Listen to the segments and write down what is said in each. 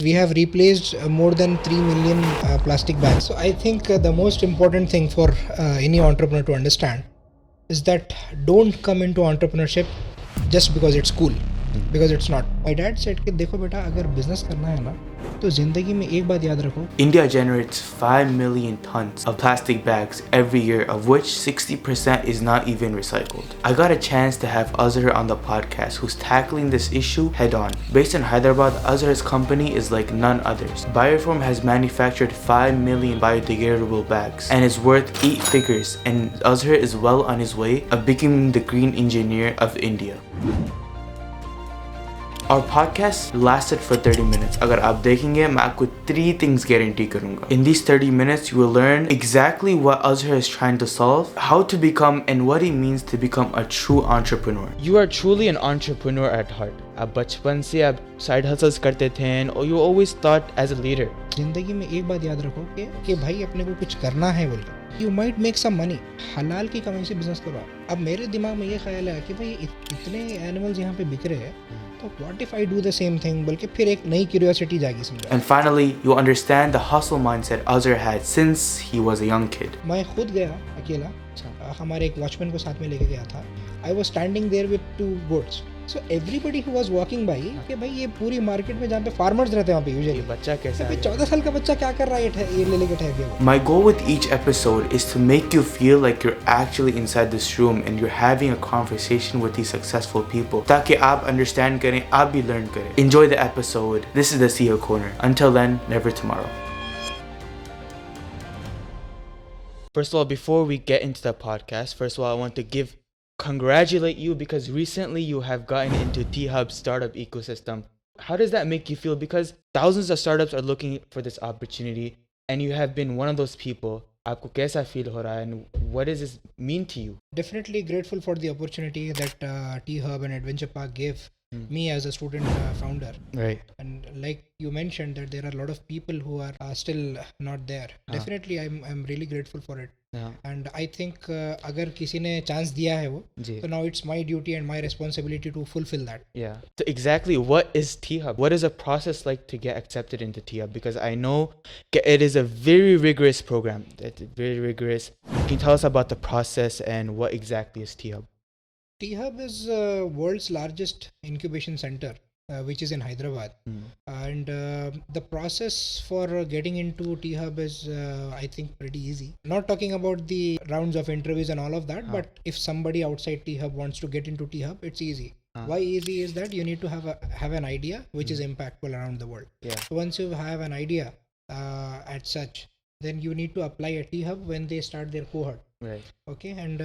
We have replaced more than 3 million plastic bags. So I think the most important thing for any entrepreneur to understand is that don't come into entrepreneurship just because it's cool, because it's not. My dad said कि देखो बेटा अगर business करना है ना तो जिंदगी में एक बात याद रखो. India generates 5 million tons of plastic bags every year, of which 60% is not even recycled. I got a chance to have Azhar on the podcast, who's tackling this issue head on. Based in Hyderabad, Azhar's company is like none others. BioReform has manufactured 5 million biodegradable bags and is worth 8 figures, and Azhar is well on his way of becoming the green engineer of India. Our podcast lasted for 30 minutes. अगर आप देखेंगे मैं आपको 3 things guarantee करूंगा. In these 30 minutes, you will learn exactly what Azhar is trying to solve, how to become, and what it means to become a true entrepreneur. You are truly an entrepreneur at heart. आप बचपन से आप side hustles करते थे और you always thought as a leader. जिंदगी में एक बात याद रखो कि भाई अपने को कुछ करना है बोलकर You might make some money. हलाल की कमाई से बिजनेस करो. अब मेरे दिमाग में ये ख्याल है कि भाई इतने एनिमल्स यहाँ पे बिक रहे हैं तो what if I do the same thing, बल्कि फिर एक नई क्यूरियोसिटी जागी समझा. And finally, you understand the hustle mindset Azhar had since he was a young kid. मैं खुद गया अकेला, हमारे एक वॉचमैन को साथ में लेके गया था. I was standing there with 2 goats. So everybody who was walking by कि भाई ये पूरी मार्केट में जहाँ पे फार्मर्स रहते हैं वहाँ पे यूजुअली बच्चा कैसा है? 14 साल का बच्चा क्या कर रहा है ये ले लेके ठहर गया. My goal with each episode is to make you feel like you're actually inside this room and you're having a conversation with these successful people ताकि आप understand करें, आप भी learn करें. Enjoy the episode. This is the CEO Corner. Until then, never tomorrow. First of all, before we get into the podcast, I want to congratulate you because recently you have gotten into T-Hub's startup ecosystem. How does that make you feel? Because thousands of startups are looking for this opportunity and you have been one of those people. आपको कैसा feel हो रहा है and what does this mean to you? Definitely grateful for the opportunity that T-Hub and Edventure Park gave me as a student founder. Right. And like you mentioned that there are a lot of people who are still not there. Definitely I'm really grateful for it. And I think अगर किसी ने chance दिया है वो so now it's my duty and my responsibility to fulfill that. Yeah. So exactly what is T-Hub? What is a process like to get accepted into T-Hub? Because I know it is a very rigorous program. It's very rigorous. Can you tell us about the process and what exactly is T-Hub? T-Hub is world's largest incubation center, which is in Hyderabad. And the process for getting into T-Hub is, I think, pretty easy. Not talking about the rounds of interviews and all of that, but if somebody outside T-Hub wants to get into T-Hub, it's easy. Why easy is that you need to have an idea which is impactful around the world. So once you have an idea at such, then you need to apply at T-Hub when they start their cohort. Right. Okay, and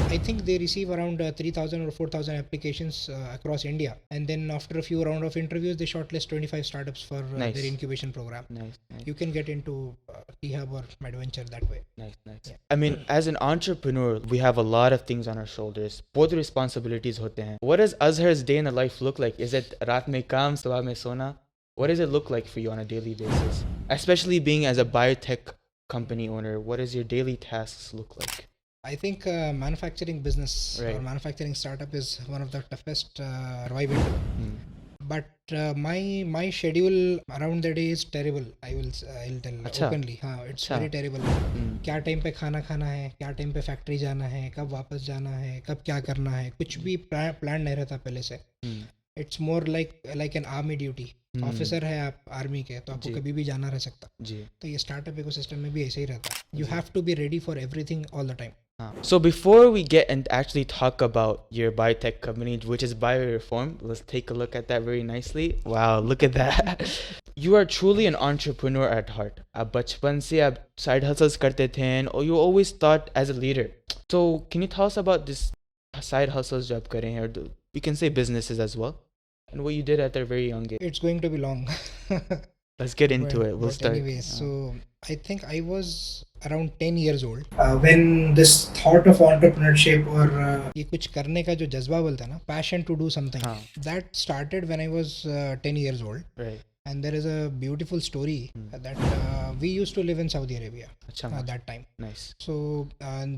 I think they receive around 3,000 or 4,000 applications across India, and then after a few rounds of interviews, they shortlist 25 startups for their incubation program. Nice. You can get into T-Hub or Edventure that way. Nice. Yeah. I mean, as an entrepreneur, we have a lot of things on our shoulders. Both responsibilities होते हैं. What does Azhar's day in the life look like? Is it रात में काम, सुबह में सोना? What does it look like for you on a daily basis? Especially being as a biotech company owner, what does your daily tasks look like? I think manufacturing business or manufacturing startup is one of the toughest survive into. But my schedule around the day is terrible. I'll tell openly. It's very terrible. क्या time पे खाना खाना है, क्या time पे factory जाना है, कब वापस जाना है, कब क्या करना है, कुछ भी प्लान नहीं रहता पहले से. It's more like an army duty. Officer है आप आर्मी के तो आपको कभी भी जाना रह सकता जी. तो ये स्टार्टअप इकोसिस्टम में भी ऐसे ही रहता है. You have to be ready for everything all the time. So before we get and actually talk about your biotech company, which is BioReform, let's take a look at that very nicely. Wow, look at that. You are truly an entrepreneur at heart. आप बचपन से आप side hustles करते थे or you always thought as a leader. So can you tell us about this side hustles जो आप कर रहे हैं, or we can say businesses as well, and what you did at a very young age? It's going to be long. Let's get into it. We'll start. Anyways, so I think I was around 10 years old when this thought of entrepreneurship or ये कुछ करने का जो जज्बा बोलता है ना, passion to do something, that started when I was 10 years old. Right. And there is a beautiful story that we used to live in Saudi Arabia at that time. Nice. So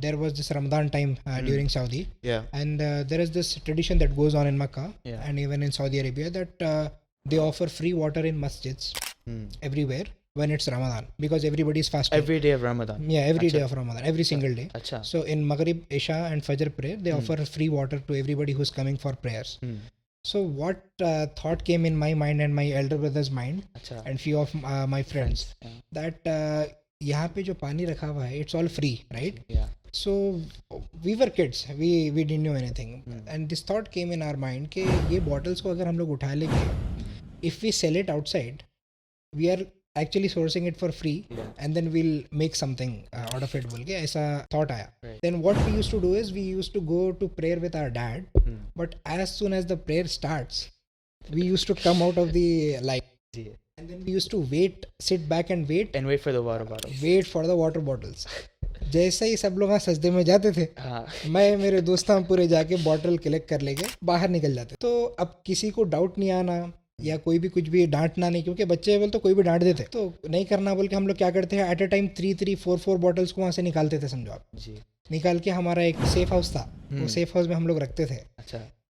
there was this Ramadan time during Saudi. Yeah. And there is this tradition that goes on in Makkah and even in Saudi Arabia that they offer free water in masjids everywhere when it's Ramadan, because everybody is fasting. Every day of Ramadan? Yeah, every day of Ramadan, every single day. Achha. So in Maghrib, Isha and Fajr prayer, they offer free water to everybody who's coming for prayers. So what thought came in my mind and my elder brother's mind and few of my friends that यहाँ पे जो पानी रखा हुआ है, it's all free, right? Yeah. So we were kids, we didn't know anything, and this thought came in our mind कि ये bottles को अगर हम लोग उठा लेंगे, if we sell it outside, we are actually sourcing it for free, and then we'll make something out of it बोल के ऐसा thought आया. Then what we used to do is we used to go to prayer with our dad, but as soon as the prayer starts, we used to come out of the light. And then we used to sit back and wait for the water bottles. Wait for the water bottles. जैसे ही सब लोग यहाँ सजदे में जाते थे, मैं मेरे दोस्त हम पूरे जाके बॉटल कलेक्ट कर लेके बाहर निकल जाते. तो अब किसी को डाउट नहीं आना या कोई भी कुछ भी डांटना नहीं, क्योंकि बच्चे बोल तो कोई भी डांट देते, तो नहीं करना बोल के हम लोग क्या करते हैं, एट अ टाइम 3-4 बॉटल्स को वहाँ से निकालते थे, समझो आप. निकाल के हमारा एक सेफ हाउस था, वो सेफ हाउस में हम लोग रखते थे.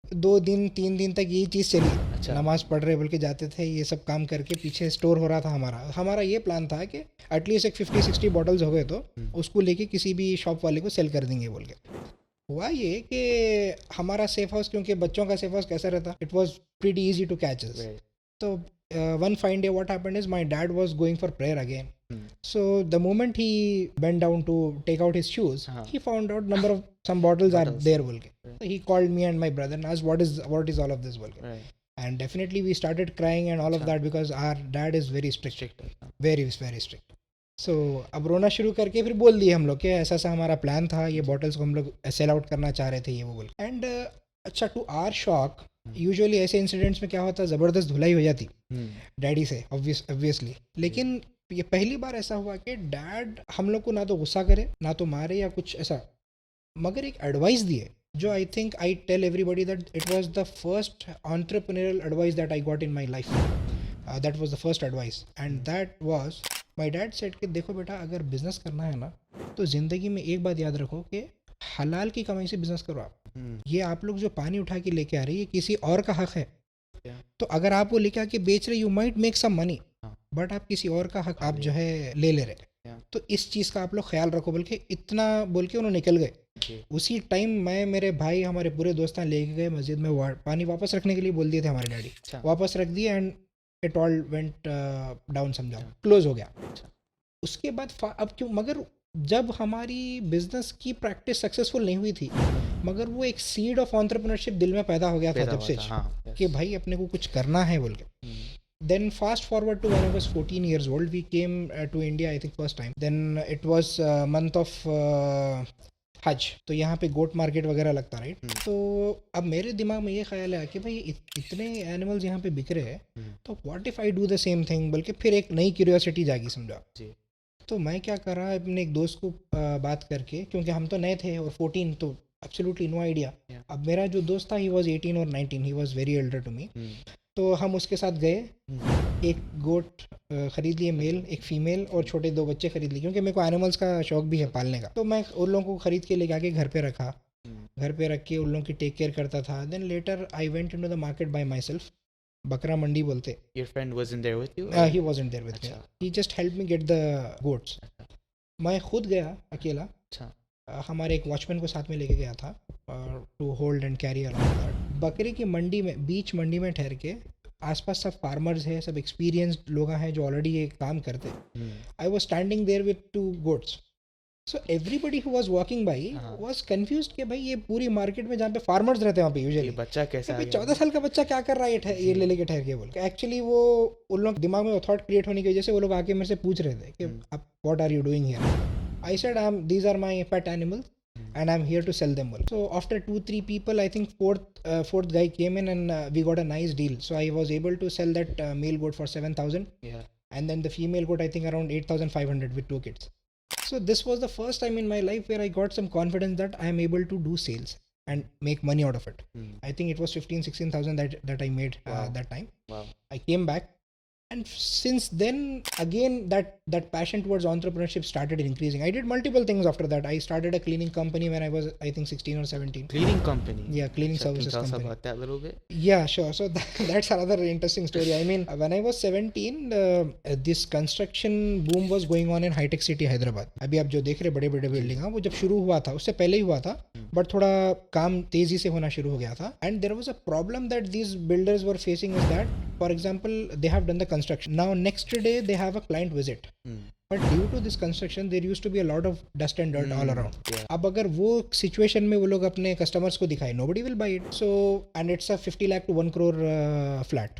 2-3 दिन तक यही चीज़ चली. नमाज पढ़ रहे बोल के जाते थे, ये सब काम करके पीछे स्टोर हो रहा था. हमारा ये प्लान था कि एटलीस्ट एक 50-60 बॉटल्स हो गए तो उसको लेके किसी भी शॉप वाले को सेल कर देंगे बोल के. हुआ ये कि हमारा सेफ हाउस, क्योंकि बच्चों का सेफ हाउस कैसा रहता, it was pretty easy to catch us. तो one fine day what happened is my dad was going for prayer again. So the moment he bent down to take out his shoes, he found out number of some bottles are there बोल के. So he called me and my brother and asked what is all of this बोल के. And definitely we started crying and all of that because our dad is very strict, very strict. So अब रोना शुरू करके फिर बोल दिए हम लोग कि ऐसा हमारा प्लान था, ये बॉटल्स को हम लोग सेल आउट करना चाह रहे थे, ये वो बोल. एंड अच्छा, टू आवर शॉक, यूजुअली ऐसे इंसिडेंट्स में क्या होता है, ज़बरदस्त धुलाई हो जाती डैडी से ऑब्वियसली. लेकिन ये पहली बार ऐसा हुआ कि डैड हम लोग को ना तो गुस्सा करे, ना तो मारे या कुछ ऐसा, मगर एक एडवाइस दिए जो I think I tell everybody that it was the first entrepreneurial advice that I got in my life. That was the first advice and that was my dad said कि देखो बेटा, अगर बिजनेस करना है ना तो ज़िंदगी में एक बात याद रखो कि हलाल की कमाई से बिजनेस करो आप. ये आप लोग जो पानी उठा के लेके आ रही है, किसी और का हक है. तो अगर आप वो लेके आके बेच रहे, you might make some money, but आप किसी और का हक आप जो है ले रहे. तो इस चीज़ का आप लोग ख्याल रखो बोल के, इतना बोल के उन्होंने निकल गए. उसी टाइम मैं, मेरे भाई, हमारे पूरे दोस्त लेके गए मस्जिद में, पानी वापस रखने के लिए बोल दिए थे हमारे डैडी. वापस रख दिए and it all went down, समझाओ क्लोज हो गया. उसके बाद अब क्यों, मगर जब हमारी बिजनेस की प्रैक्टिस सक्सेसफुल नहीं हुई थी, मगर वो एक सीड ऑफ एंटरप्रेन्योरशिप दिल में पैदा हो गया था जब से कि भाई अपने को कुछ करना है बोल के. Then fast forward to when I was 14 years old, we came to India, I think first time. Then it was month of हज, तो यहाँ पे गोट मार्केट वगैरह लगता, राइट. तो अब मेरे दिमाग में ये ख्याल है कि भाई इतने एनिमल्स यहाँ पे बिक रहे हैं, तो what if I do the same thing, बल्कि फिर एक नई क्यूरियोसिटी जागी, समझा. तो मैं क्या कर रहा, अपने एक दोस्त को बात करके, क्योंकि हम तो नए थे और 14, तो एब्सोल्युटली नो आइडिया. अब मेरा जो दोस्त था, ही वॉज 18 और 19, he was very elder to me. तो हम उसके साथ गए, एक गोट ख़रीद लिए मेल, एक फ़ीमेल, और छोटे 2 बच्चे ख़रीद लिए, क्योंकि मेरे को एनिमल्स का शौक़ भी है पालने का. तो मैं उन लोगों को ख़रीद के लेके आके घर पे रखा, घर पे रख के उन लोगों की टेक केयर करता था. Then later I went into the market by myself. बकरा मंडी बोलते. Your friend wasn't there with you? He wasn't there with me. He just helped me get the goats. मैं खुद गया अकेला. हमारे एक वॉचमैन को साथ में लेके गया था to hold and carry around. बकरे की मंडी में, बीच मंडी में ठहर के, आसपास सब फार्मर्स हैं, सब एक्सपीरियंस्ड लोग हैं जो ऑलरेडी ये काम करते. I was standing there with 2 goats. So everybody who was walking by was confused कि भाई ये पूरी मार्केट में जहाँ पे फार्मर्स रहते हैं वहाँ पे यूजुअली बच्चा कैसा है, 14 साल का बच्चा क्या कर रहा है ये ले लेके ठहर के बोल के. एक्चुअली वो उन लोग दिमाग में थॉट क्रिएट होने की वजह से वो लोग आके मेरे से पूछ रहे थे कि आप what are you doing here. I said these are my pet animals and I'm here to sell them well. So after 2-3 people, I think fourth guy came in and we got a nice deal. So I was able to sell that male goat for 7,000. And then the female goat, I think around 8,500 with 2 kids. So this was the first time in my life where I got some confidence that I am able to do sales and make money out of it. I think it was 15,000-16,000 that I made that time. I came back. And since then, again, that passion towards entrepreneurship started increasing. I did multiple things after that. I started a cleaning company when I was, I think, 16 or 17. Cleaning company? Yeah, cleaning services Can you tell company. us about that a little bit? Yeah, sure. So that's another interesting story. I mean, when I was 17, this construction boom was going on in high-tech city Hyderabad. अभी आप जो देख रहे बड़े बड़े building वो जब शुरू हुआ था उससे पहले ही हुआ था, बट थोड़ा काम तेजी से होना शुरू हो गया था. And there was a problem that these builders were facing is that, for example, they have done the construction. Now next day they have a client visit. But due to this construction, there used to be a lot of dust and dirt all around. अब अगर वो situation में वो लोग अपने customers को दिखाए, nobody will buy it. So, and it's a 50 lakh to 1 crore flat.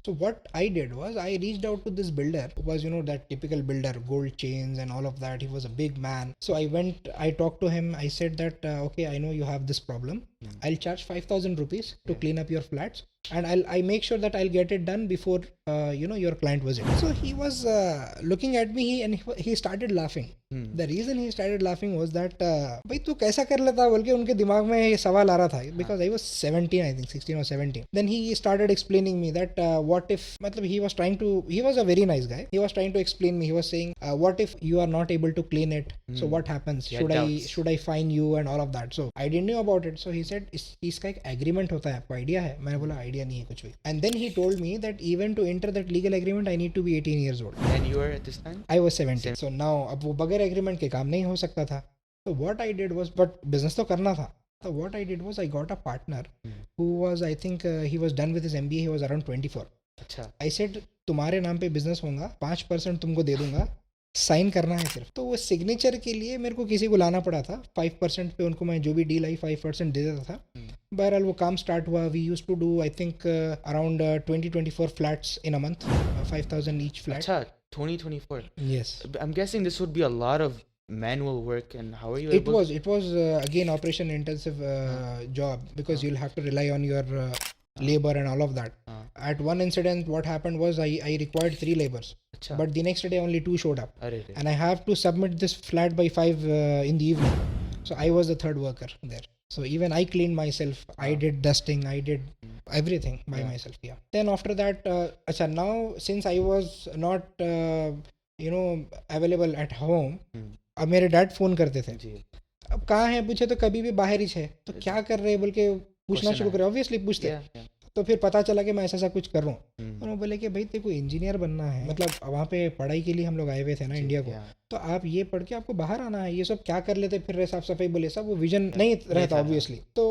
So what I did was I reached out to this builder who was, that typical builder, gold chains and all of that. He was a big man. So I talked to him. I said that, okay, I know you have this problem. I'll charge 5,000 rupees to clean up your flats. And I make sure that I'll get it done before, your client visit. So he was looking at me and he started laughing. The reason he started laughing was that, भाई तू कैसा कर लेता बोल के उनके दिमाग में ये सवाल आ रहा था. Because I was 17, I think 16 or 17. Then he started explaining me that what if, मतलब he was a very nice guy. He was trying to explain me. He was saying, what if you are not able to clean it? So what happens? Should I fine you and all of that? So I didn't know about it. So he said, इसका एक agreement होता है, आपको idea है? मैंने बोला idea नहीं है कुछ भी. And then he told me that even to enter that legal agreement, I need to be 18 years old. And you were at this time? I was 17. So now अब वो बगैर agreement के काम नहीं हो सकता था. So what I did was, but business तो करना था. So what I did was I got a partner who was, I think he was done with his MBA. He was around 24. अच्छा. I said तुम्हारे नाम पे business होगा, 5% तुमको दे दूंगा, साइन करना है सिर्फ. तो वो सिग्नेचर के लिए मेरे को किसी को लाना पड़ा था. 5% पे उनको मैं जो भी डील आई 5% दे देता था. बहरहाल वो काम स्टार्ट हुआ. We used to do I think around 20-24 flats in a month, 5,000 each flat. अच्छा, 20-24. Yes. I'm guessing this would be a lot of manual work, and how are you it was again operation intensive job, because you'll have to rely on your labor and all of that. At one incident what happened was I required 3 laborers. Achha. But the next day only 2 showed up. And I have to submit this flat by 5 in the evening. So I was the third worker there. So even I cleaned myself. I did dusting, I did everything by myself. Yeah. Then after that, now since I was not available at home, अब मेरे dad phone करते थे. अब कहाँ है पूछे तो कभी भी बाहर ही है. तो क्या कर रहे हैं बोल के पूछना शुरू करे. ऑब्वियसली पूछते. तो फिर पता चला कि मैं ऐसा कुछ कर रहा हूँ. उन्होंने बोले कि भाई तेरे को इंजीनियर बनना है, मतलब वहाँ पे पढ़ाई के लिए हम लोग आए हुए थे ना इंडिया को, तो आप ये पढ़ के आपको बाहर आना है. ये सब क्या कर लेते फिर साफ सफाई बोले सब, वो विजन नहीं रहता ऑब्वियसली. तो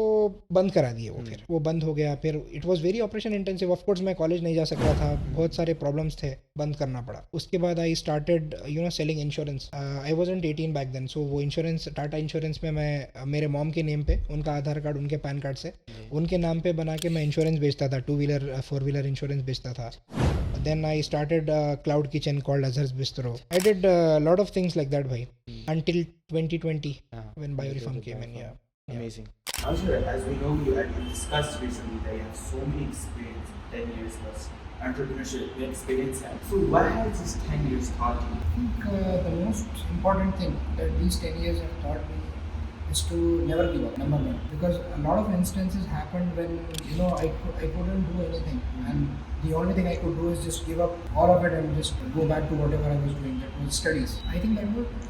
बंद करा दिए वो. फिर वो बंद हो गया. फिर it was very operation intensive. Of course मैं कॉलेज नहीं जा सक रहा था, बहुत सारे प्रॉब्लम्स थे, बंद करना पड़ा. उसके बाद I started selling insurance. I wasn't 18 back then. So वो इंश्योरेंस, टाटा इंश्योरेंस में मैं मेरे मॉम के नेम पे, उनका आधार कार्ड उनके पैन कार्ड से उनके नाम पे बना के मैं इंश्योरेंस बेचता था. 2-wheeler 4-wheeler इंश्योरेंस बेचता था. Then I started a cloud kitchen called Azhar's Bistro. I did a lot of things like that, bhai, until 2020 when BioReform came in. Yeah. Amazing. Azhar, as we know, you had discussed recently that you have so many experience, 10 years plus entrepreneurship experience. So what has this 10 years taught you? I think the most important thing that these 10 years have taught me is to never give up, number one. Because a lot of instances happened when, I couldn't do anything. And the only thing I could do is just give up all of it and just go back to whatever I was doing, that was studies. I think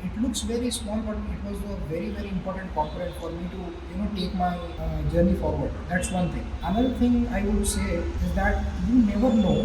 it looks very small, but it was a very, very important component for me to, take my journey forward. That's one thing. Another thing I would say is that you never know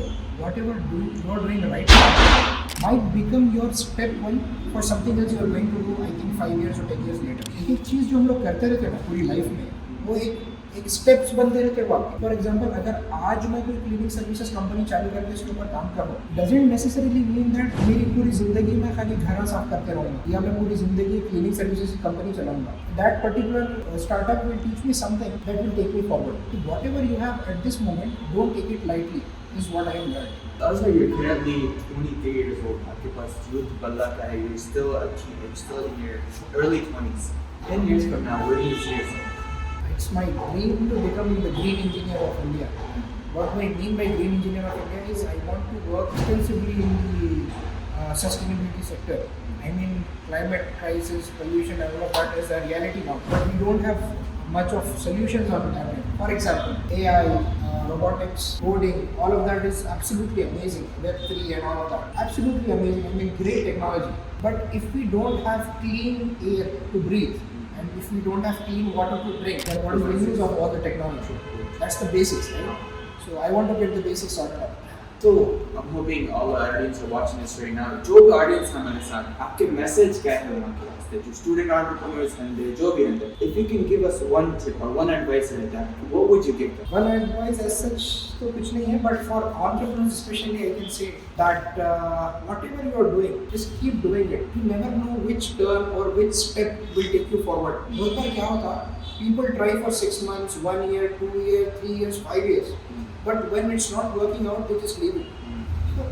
whatever you are doing right now might become your step one for something else you are going to do, I think 5 years or 10 years later. एक चीज़ जो हम लोग करते रहते हैं ना पूरी life में, वो एक स्टेप्स बनते रहते हैं. फॉर एग्जांपल, अगर आज मैं कोई क्लीनिंग सर्विसेज कंपनी चालू करके उसके ऊपर काम कर रहा हूँ, डजंट नेसेसरीली मीन दैट मेरी पूरी जिंदगी में खाली घर साफ करते रहूँगा या मैं पूरी जिंदगी क्लीनिंग सर्विसेज की कंपनी चलाऊंगा. That particular startup will teach me something that will take me forward. Whatever you have at this moment, don't take it lightly, is what I have learned. Also, you're currently 23 years old. आपके पास youth बल्ला का है. You're still a teen. You're still in your early 20s. 10 years from now, where do you see yourself? It's my dream to become the green engineer of India. What I mean by green engineer of India is I want to work extensively in the sustainability sector. I mean, climate crisis, pollution, and all of that is a reality now. But we don't have much of solutions are happening. For example, AI, robotics, coding, all of that is absolutely amazing. Web3 and all of that, absolutely amazing. I mean, great technology. But if we don't have clean air to breathe, and if we don't have clean water to drink, then what is the use of all the technology? That's the basics, right? So I want to get the basics sorted out. So I'm hoping all the audience are watching this right now. जो भी audience हमारे साथ, आपके message क्या है उनके वास्ते? जो student entrepreneurs हैं, जो भी हैं, if you can give us one tip or one advice like that, what would you give them? One advice as such तो कुछ नहीं है, but for entrepreneurs especially, I can say that whatever you are doing, just keep doing it. You never know which turn or which step will take you forward. बहुत बार क्या होता? People try for 6 months, 1 year, 2 years, 3 years, 5 years. But when it's not working out, they just leave it. So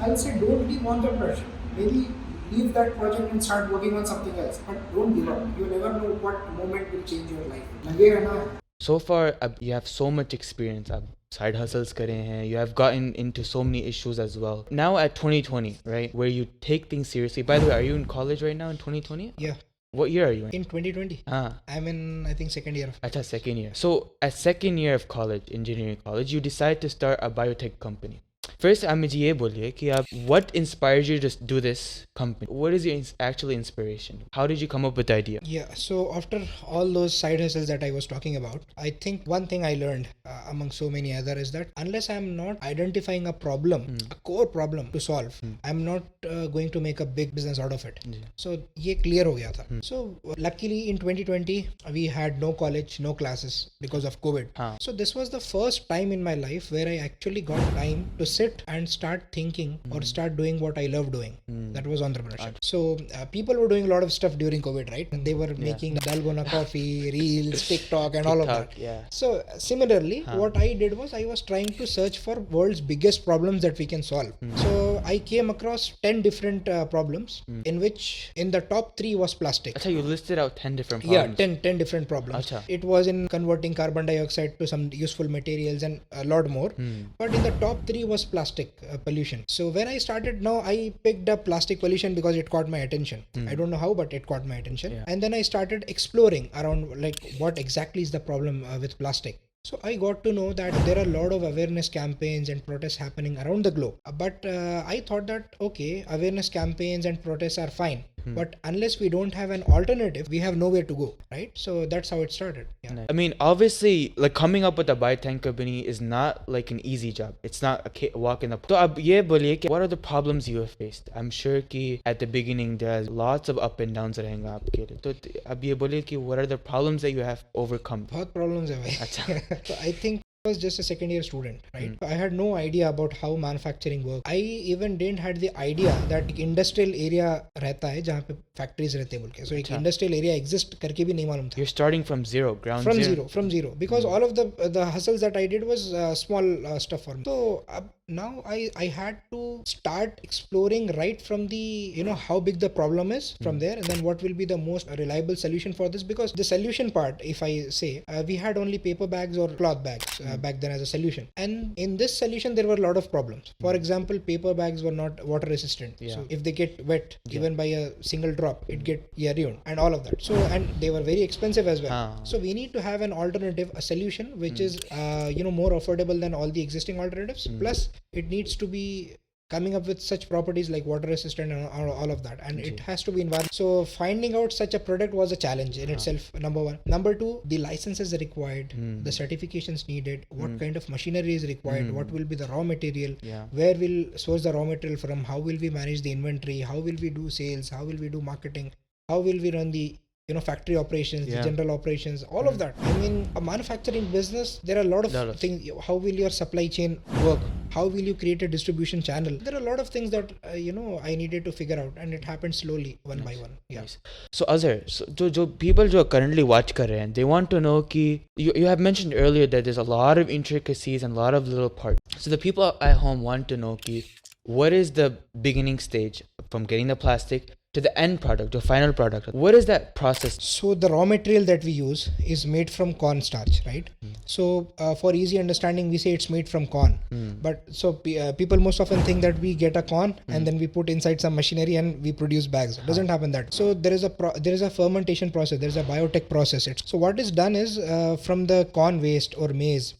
I'll say don't leave entrepreneurship. Maybe leave that project and start working on something else. But don't give up. You never know what moment will change your life. So far, you have so much experience. Side hustles kare hain. You have gotten into so many issues as well. Now at 2020, right, where you take things seriously. By the way, are you in college right now in 2020? Yeah. What year are you in? In 2020. I'm in, I think, second year. Acha, second year. So at second year of college, engineering college, you decide to start a biotech company. First, मुझे ये बोलिए कि आप what inspired you to do this company? What is your actual inspiration? How did you come up with the idea? Yeah, so after all those side hustles that I was talking about, I think one thing I learned among so many other is that unless I'm not identifying a problem, a core problem to solve, I'm not going to make a big business out of it. So ये clear हो गया था. So luckily in 2020 we had no college, no classes because of COVID. So this was the first time in my life where I actually got time to sit and start thinking or start doing what I love doing. That was entrepreneurship. So people were doing a lot of stuff during COVID, right? And they were making dalgona coffee, reels, TikTok and all of that. So similarly, what I did was I was trying to search for world's biggest problems that we can solve. So I came across 10 different problems in which in the top 3 was plastic. Achha, you listed out 10 different problems. Yeah, 10 different problems. Achha. It was in converting carbon dioxide to some useful materials and a lot more. But in the top 3 was plastic pollution. So when I started, now I picked up plastic pollution because it caught my attention. I don't know how, but it caught my attention. And then I started exploring around like what exactly is the problem with plastic. So I got to know that there are a lot of awareness campaigns and protests happening around the globe. But I thought that, okay, awareness campaigns and protests are fine. But unless we don't have an alternative, we have nowhere to go, right? So that's how it started. I mean, obviously, like coming up with a biotech company is not like an easy job. It's not a walk in the park. So ab ye boliye ki what are the problems you have faced? I'm sure ki at the beginning there's lots of up and downs rahenge aapke liye. So ab ye boliye ki what are the problems that you have overcome? बहुत problems hai bhai. So I think I was just a second year student, right? I had no idea about how manufacturing works. I even didn't had the idea that एक industrial area रहता है जहाँ पे factories रहते हैं बोल के. So एक industrial area exist करके भी नहीं मालूम था. You're starting from zero, ground from zero. Because all of the hustles that I did was small stuff for me. So now I had to start exploring right from the, you know, how big the problem is from there, and then what will be the most reliable solution for this, because the solution part, if I say, we had only paper bags or cloth bags back then as a solution, and in this solution there were a lot of problems. For example, paper bags were not water resistant, so if they get wet even by a single drop, it get ruined and all of that. So, and they were very expensive as well. So we need to have an alternative, a solution which is more affordable than all the existing alternatives, plus it needs to be coming up with such properties like water resistant and all of that, and it has to be environment. So finding out such a product was a challenge in itself, number one. Number two, the licenses are required, the certifications needed, what kind of machinery is required, what will be the raw material, where will source the raw material from, how will we manage the inventory, how will we do sales, how will we do marketing, how will we run the factory operations, the general operations, all of that. I mean, a manufacturing business, there are a lot of things. How will your supply chain work? How will you create a distribution channel? There are a lot of things that, I needed to figure out, and it happened slowly, one by one. Nice. So Azhar, so people who are currently watch kar rahe hain, they want to know ki, you have mentioned earlier that there's a lot of intricacies and a lot of little parts. So the people at home want to know ki, what is the beginning stage from getting the plastic to the end product, the final product? What is that process? So the raw material that we use is made from cornstarch, right? So for easy understanding, we say it's made from corn. But so people most often think that we get a corn and then we put inside some machinery and we produce bags. It doesn't happen that. So there is a fermentation process. There is a biotech process. So what is done is from the corn waste or maize,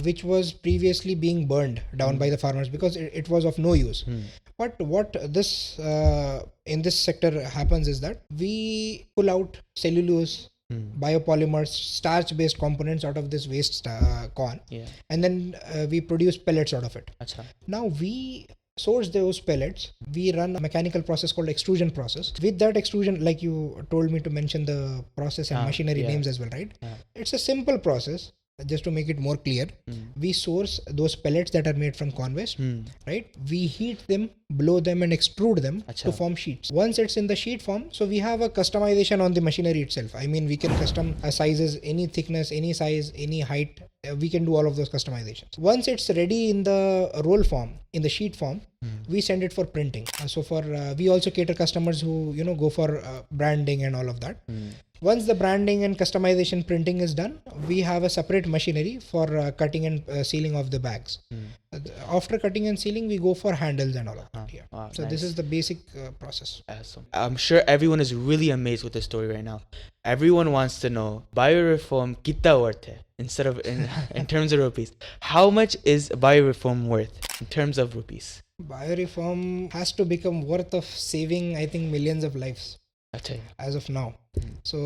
which was previously being burned down by the farmers because it was of no use. But what this in this sector happens is that we pull out cellulose, biopolymers, starch-based components out of this waste corn, and then we produce pellets out of it. Achha. Now we source those pellets. We run a mechanical process called extrusion process. With that extrusion, like you told me to mention the process and machinery names as well, right? It's a simple process. Just to make it more clear, we source those pellets that are made from corn waste, right? We heat them, blow them and extrude them to form sheets. Once it's in the sheet form, so we have a customization on the machinery itself. I mean, we can custom sizes, any thickness, any size, any height. We can do all of those customizations. Once it's ready in the roll form, in the sheet form, we send it for printing. So for we also cater customers who go for branding and all of that. Once the branding and customization printing is done, we have a separate machinery for cutting and sealing of the bags. After cutting and sealing, we go for handles and all of that. Wow, so nice. This is the basic process. Awesome. I'm sure everyone is really amazed with the story right now. Everyone wants to know BioReform kitta worth hai instead of in terms of rupees. How much is BioReform worth in terms of rupees? BioReform has to become worth of saving, I think, millions of lives as of now. So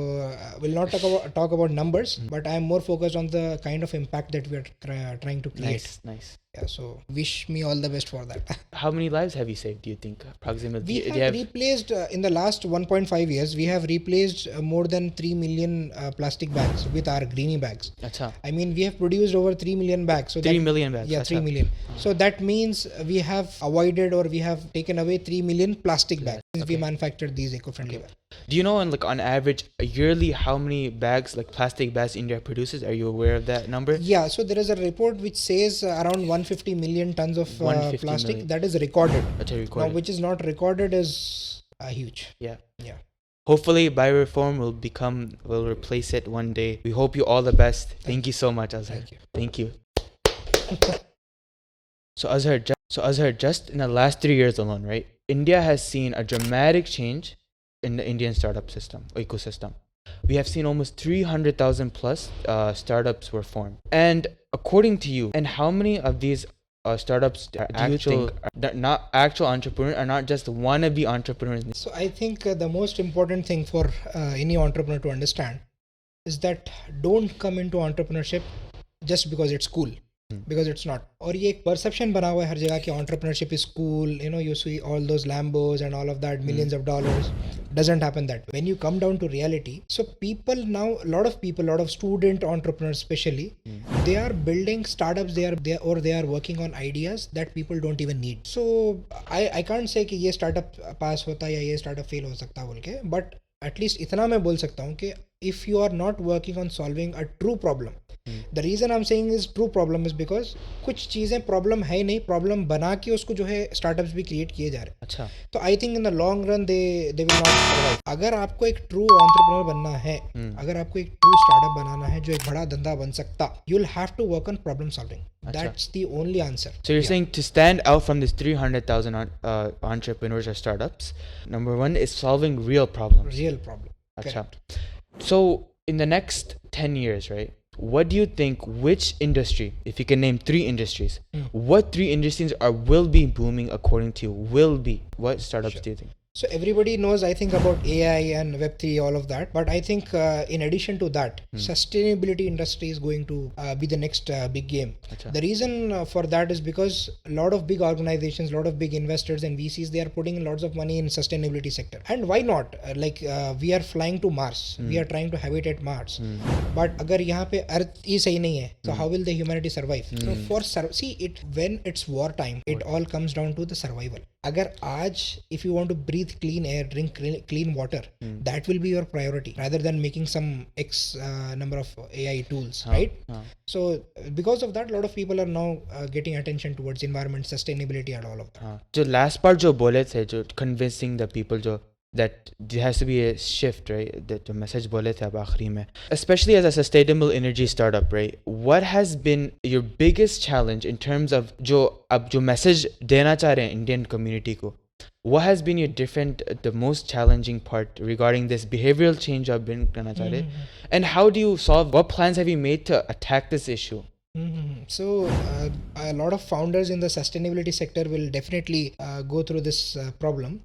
we'll not talk about numbers, but I'm more focused on the kind of impact that we are trying to create. Nice. Yeah, so wish me all the best for that. How many lives have you saved, do you think, approximately? We have replaced, in the last 1.5 years, we have replaced more than 3 million plastic bags with our greenie bags. Achha. I mean, we have produced over 3 million bags. So 3 million bags? Yeah, 3 million. So that means we have avoided or we have taken away 3 million plastic bags since we manufactured these eco-friendly bags. Do you know, on average, yearly, how many bags, like plastic bags, India produces? Are you aware of that number? Yeah, so there is a report which says around 150 million tons of plastic million. That is recorded. That's recorded. Now, which is not recorded is huge. Yeah. Hopefully, BioReform will replace it one day. We hope you all the best. Thank you so much, Azhar. Thank you. So Azhar, just in the last 3 years alone, right? India has seen a dramatic change in the Indian startup ecosystem. We have seen almost 300,000 plus startups were formed. And according to you, and how many of these startups are not actual entrepreneurs, are not just wannabe entrepreneurs? So I think the most important thing for any entrepreneur to understand is that don't come into entrepreneurship just because it's cool. Because it's not. और ये एक perception बना हुआ है हर जगह कि entrepreneurship is cool. You see all those Lambos and all of that, millions of dollars. Doesn't happen that way. When you come down to reality, so people now, a lot of student entrepreneurs especially, they are building startups. They are working on ideas that people don't even need. So I can't say कि ये startup pass होता है या ये startup fail हो सकता है बोल के, but at least इतना मैं बोल सकता हूँ कि if you are not working on solving a true problem, the reason I'm saying is true problem is because कुछ चीजें problem है ही नहीं, problem बना के उसको जो है startups भी create किए जा रहे हैं. अच्छा. तो I think in the long run they will not survive. अगर आपको एक true entrepreneur बनना है, अगर आपको एक true startup बनाना है जो एक बड़ा धंधा बन सकता, you'll have to work on problem solving. That's the only answer. So you're saying to stand out from this 300,000 entrepreneurs or startups, number one is solving real problems. Real problem. Achha. So in the next 10 years, right? What do you think, which industry, if you can name 3 industries, what 3 industries will be booming according to you? What startups do you think? So everybody knows, I think, about AI and Web3, all of that. But I think in addition to that, sustainability industry is going to be the next big game. Achha. The reason for that is because a lot of big organizations, a lot of big investors and VCs, they are putting lots of money in sustainability sector. And why not? We are flying to Mars. We are trying to habitat Mars. But agar यहाँ पे Earth ही सही नहीं है, so how will the humanity survive? So when it's wartime, it all comes down to the survival. Agar if you want to breathe clean air, drink clean water, that will be your priority rather than making some X number of AI tools, right? So because of that, a lot of people are now getting attention towards environment, sustainability and all of that. जो last part जो बोले थे, जो convincing the people, जो that there has to be a shift, right? That the message bole the ab aakhri mein, especially as a sustainable energy startup, right? What has been your biggest challenge in terms of jo message dena cha rahe hain Indian community ko? What has been your the most challenging part regarding this behavioral change आप bring करना चाह रहे हैं? And how do you solve? What plans have you made to attack this issue? So a lot of founders in the sustainability sector will definitely go through this problem.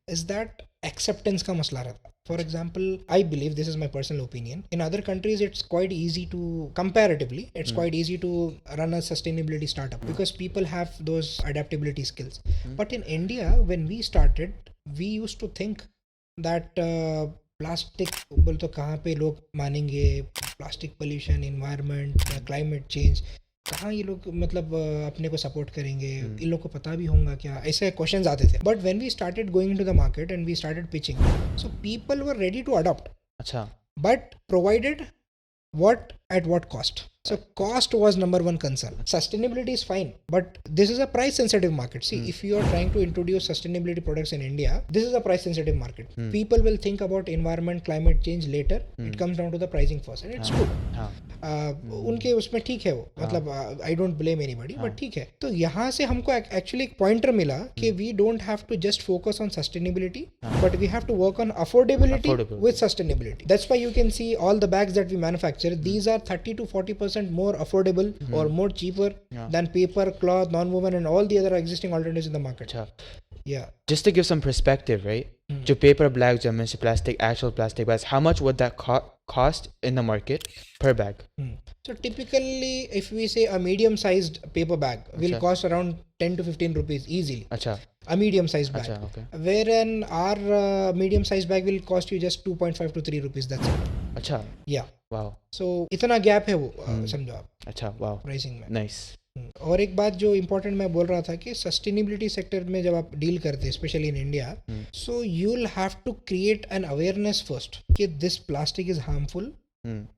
Is that acceptance का मसला रहता. For example, I believe, this is my personal opinion, in other countries it's quite easy to, comparatively, it's quite easy to run a sustainability startup because people have those adaptability skills. But in India, when we started, we used to think that plastic बोल तो कहाँ पे लोग मानेंगे, plastic pollution, environment, climate change, कहाँ ये लोग मतलब अपने को सपोर्ट करेंगे, इन लोग को पता भी होगा क्या, ऐसे क्वेश्चंस आते थे. But when we started going into the market and we started pitching, so people were ready to adopt. अच्छा. But provided what at what cost. So cost was number one concern. Sustainability is fine, but this is a price sensitive market. See, if you are trying to introduce sustainability products in India, this is a price sensitive market. People will think about environment, climate change later. It comes down to the pricing first, and it's good. उनके उसमें ठीक है वो, मतलब I don't blame anybody, but ठीक है. तो यहाँ से हमको actually एक pointer मिला कि we don't have to just focus on sustainability, but we have to work on affordability with sustainability. That's why you can see all the bags that we manufacture, these are 30 to 40% more affordable or more cheaper than paper, cloth, non-woven and all the other existing alternatives in the market. Yeah. Just to give some perspective, right? जो paper bags, जो mentioned plastic, actual plastic bags, how much would that cost in the market per bag? So typically, if we say a medium-sized paper bag will cost around 10 to 15 rupees easily. A medium-sized bag. Okay. Wherein our medium-sized bag will cost you just 2.5 to 3 rupees. That's it. Yeah. Wow. So इतना gap है वो, समझो आप. अच्छा. Wow. Pricing में. Nice. और एक बात जो इम्पोर्टेंट मैं बोल रहा था कि सस्टेनेबिलिटी सेक्टर में जब आप डील करते हैं, specially in India, so you will have to create an awareness first कि this plastic is harmful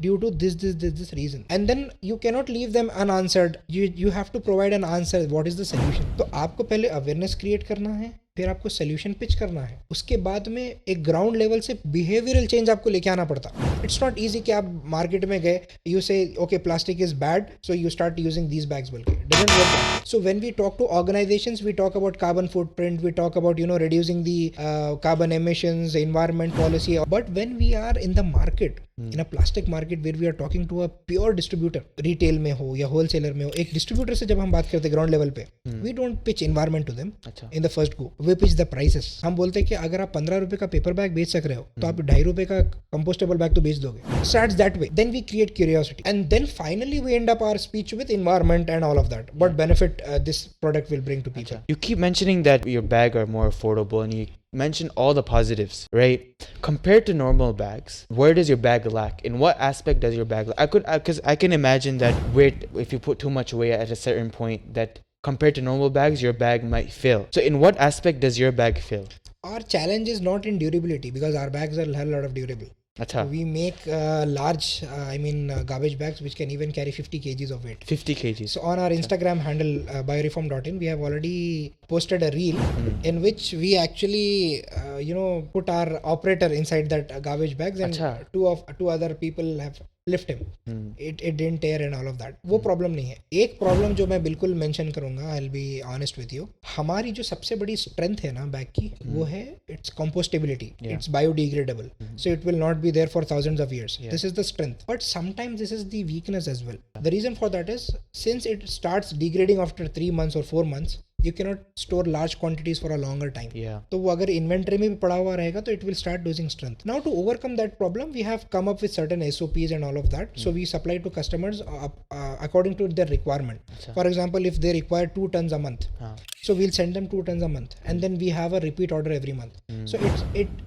due to this reason, and then you cannot leave them unanswered. You have to provide an answer. What is the solution? तो आपको पहले awareness create करना है, फिर आपको solution pitch करना है, उसके बाद में एक ग्राउंड लेवल से बिहेवियरल चेंज आपको लेके आना पड़ता. इट्स नॉट इजी कि आप मार्केट में गए, you say okay plastic is bad so you start using these bags, बोल के doesn't work. So when we talk to organisations, we talk about carbon footprint, we talk about reducing the carbon emissions, environment policy. But when we are in the market, in a plastic market where we are talking to a pure distributor, retail में हो या wholesaler में हो, एक distributor से जब हम बात करते हैं ग्राउंड लेवल पे, we don't pitch environment to them in the first go, we pitch the prices. हम बोलते हैं कि अगर आप 15 रुपए का पेपर बैग बेच सक रहे हो तो आप 2.5 रुपए का कंपोस्टेबल बैग तो बेच दोगे. Starts that way. Then we create curiosity, and then finally we end up our speech with environment and all of that. What benefit this product will bring to people? You keep mentioning that your bag are more affordable, and you mention all the positives, right? Compared to normal bags, where does your bag lack? In what aspect does your bag lack? Because I can imagine that weight, if you put too much weight at a certain point, that compared to normal bags, your bag might fail. So in what aspect does your bag fail? Our challenge is not in durability, because our bags are a lot of durable. Achha. We make large, garbage bags which can even carry 50 kgs of weight. 50 kgs. So on our Instagram handle, bioreform.in, we have already posted a reel in which we actually, put our operator inside that garbage bags, and two other people have lift him. It didn't tear and all of that. वो problem नहीं है. एक problem जो मैं बिल्कुल mention करूंगा, I'll be honest with you, हमारी जो सबसे बड़ी स्ट्रेंथ है ना बैग की, वो है its compostability. It's biodegradable. So it will not be there for thousands of years. This is the strength. But sometimes this is the weakness as well. The reason for that is, since it starts degrading after 3 months or 4 months, you cannot store large quantities for a longer time. तो वो अगर inventory में भी पड़ा हुआ रहेगा तो it will start losing strength. Now to overcome that problem, we have come up with certain SOPs and all of that. So we supply to customers according to their requirement. For example, if they require 2 tons a month, so we'll send them 2 tons a month, and then we have a repeat order every month. So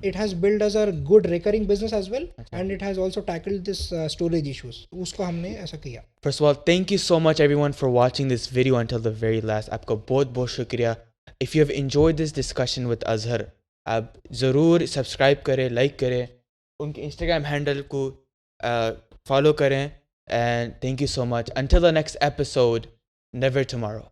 it has built us a good recurring business as well, and it has also tackled this storage issues. उसको हमने ऐसा किया. First of all, thank you so much everyone for watching this video until the very last. आपका बहुत बहुत शुक्रिया. If you have enjoyed this discussion with Azhar, आप ज़रूर सब्सक्राइब करें, लाइक करें, उनके इंस्टाग्राम हैंडल को फॉलो करें, and thank you so much. Until the next episode, never tomorrow.